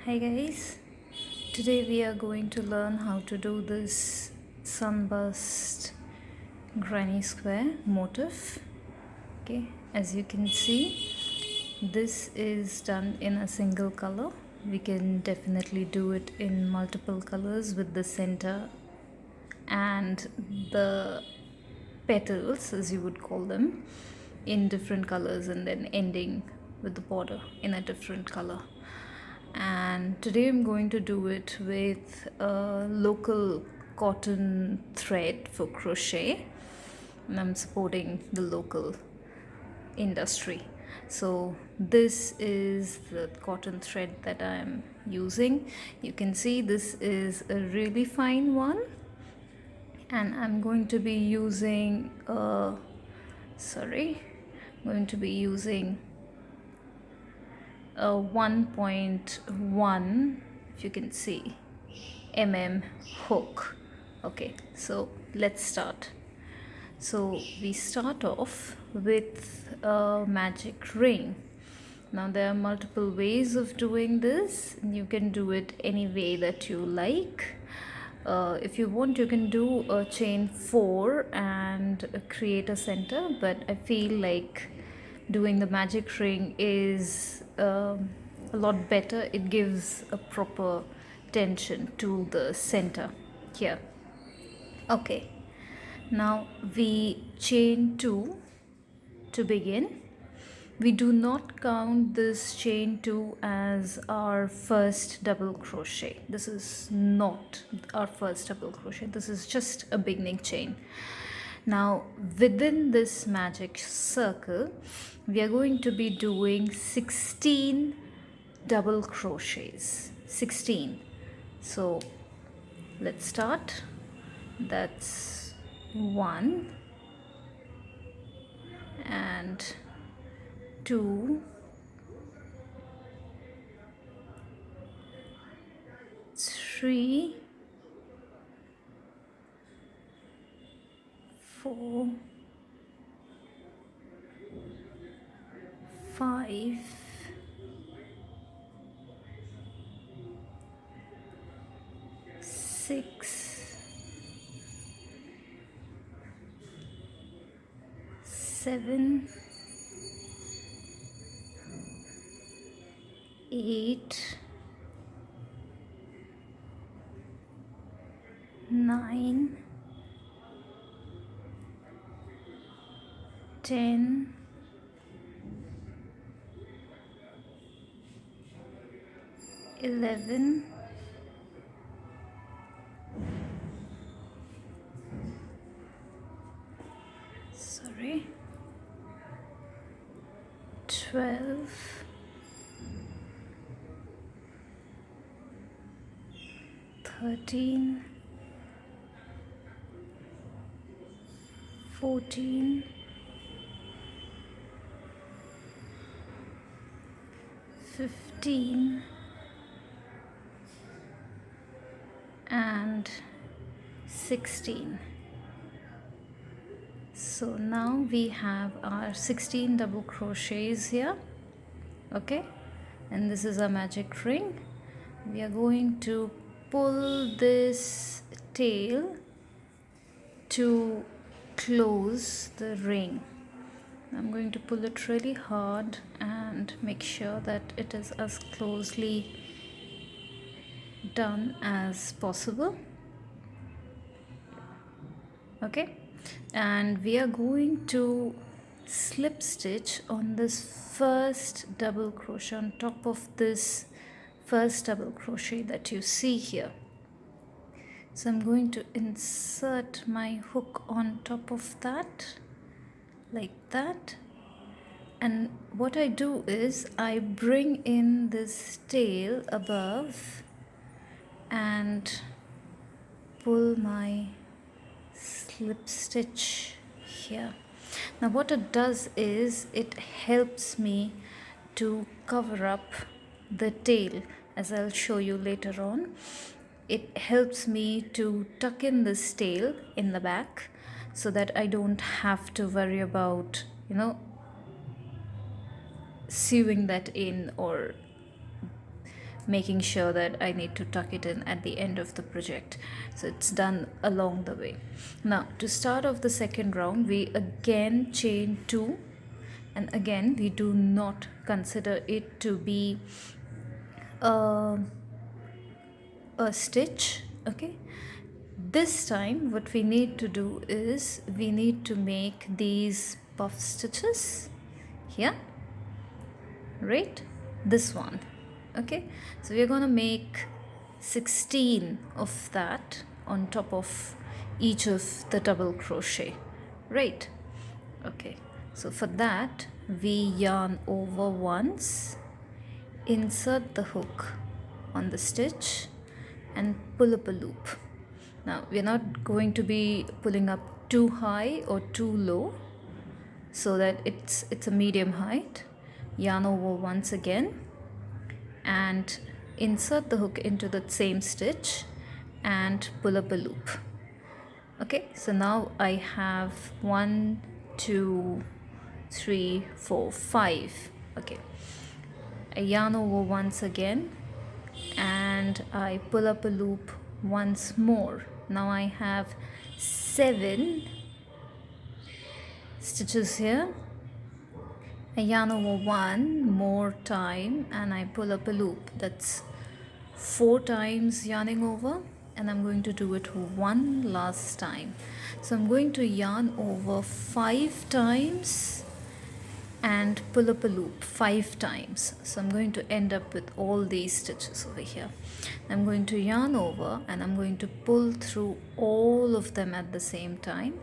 Hi guys, today we are going to learn how to do this sunburst granny square motif. Okay, as you can see, this is done in a single color. We can definitely do it in multiple colors with the center and the petals, as you would call them, in different colors, and then ending with the border in a different color. And today I'm going to do it with a local cotton thread for crochet, and I'm supporting the local industry. So this is the cotton thread that I'm using. You can see this is a really fine one, and I'm going to be using I'm going to be using a 1.1, if you can see, hook. Okay, so let's start. So we start off with a magic ring. Now there are multiple ways of doing this, and you can do it any way that you like. If you want, you can do a chain 4 and create a center, but I feel like doing the magic ring is a lot better. It gives a proper tension to the center here. Okay, now we chain 2 to begin. We do not count this chain 2 as our first double crochet. This is not our first double crochet. This is just a beginning chain. Now within this magic circle, we are going to be doing 16 double crochets. 16. So let's start. That's 1 and 2, 3, 4, 5, 6, 7, 8, 9, 10, 11, 12, 13, 14, 15, and 16. So now we have our 16 double crochets here. Okay, and this is a magic ring. We are going to pull this tail to close the ring. I'm going to pull it really hard and make sure that it is as closely done as possible. Okay, and we are going to slip stitch on this first double crochet on top of this first double crochet that you see here. So I'm going to insert my hook on top of that, like that, and what I do is I bring in this tail above and pull my slip stitch here. Now what it does is it helps me to cover up the tail, as I'll show you later on. It helps me to tuck in this tail in the back so that I don't have to worry about, sewing that in or making sure that I need to tuck it in at the end of the project. So it's done along the way. Now to start off the second round, we again chain 2, and again we do not consider it to be a stitch. Okay, this time what we need to do is we need to make these puff stitches here, right? This one. Okay, so we're going to make 16 of that on top of each of the double crochet, right? Okay, so for that we yarn over once, insert the hook on the stitch and pull up a loop. Now we're not going to be pulling up too high or too low, so that it's a medium height. Yarn over once again and insert the hook into the same stitch and pull up a loop. Okay, so now I have 1 2 3 4 5. Okay, I yarn over once again and I pull up a loop once more. Now I have 7 stitches here. I yarn over one more time and I pull up a loop. That's 4 times yarning over, and I'm going to do it one last time. So I'm going to yarn over 5 times and pull up a loop 5 times. So I'm going to end up with all these stitches over here. I'm going to yarn over and I'm going to pull through all of them at the same time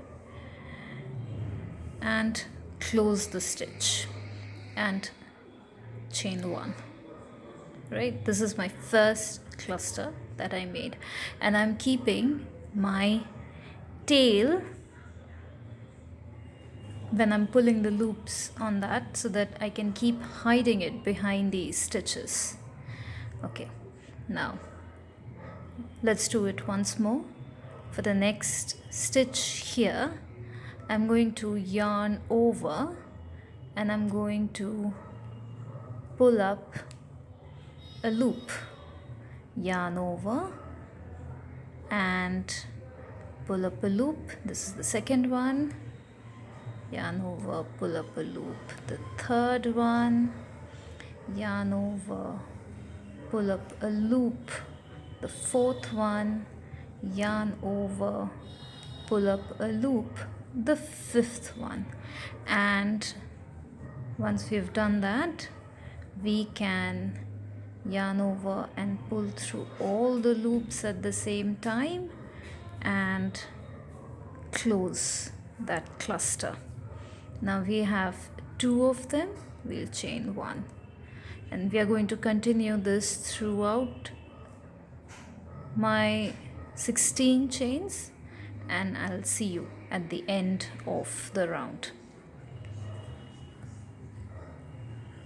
and close the stitch and chain 1. Right, this is my first cluster that I made, and I'm keeping my tail when I'm pulling the loops on that so that I can keep hiding it behind these stitches. Okay, now let's do it once more. For the next stitch here, I'm going to yarn over and I'm going to pull up a loop, yarn over and pull up a loop. This is the second one. Yarn over, pull up a loop. The third one, yarn over, pull up a loop. The fourth one, yarn over, pull up a loop. The fifth one. And once we've done that, we can yarn over and pull through all the loops at the same time and close that cluster. Now we have 2 of them. We'll chain 1, and we are going to continue this throughout my 16 chains, and I'll see you at the end of the round.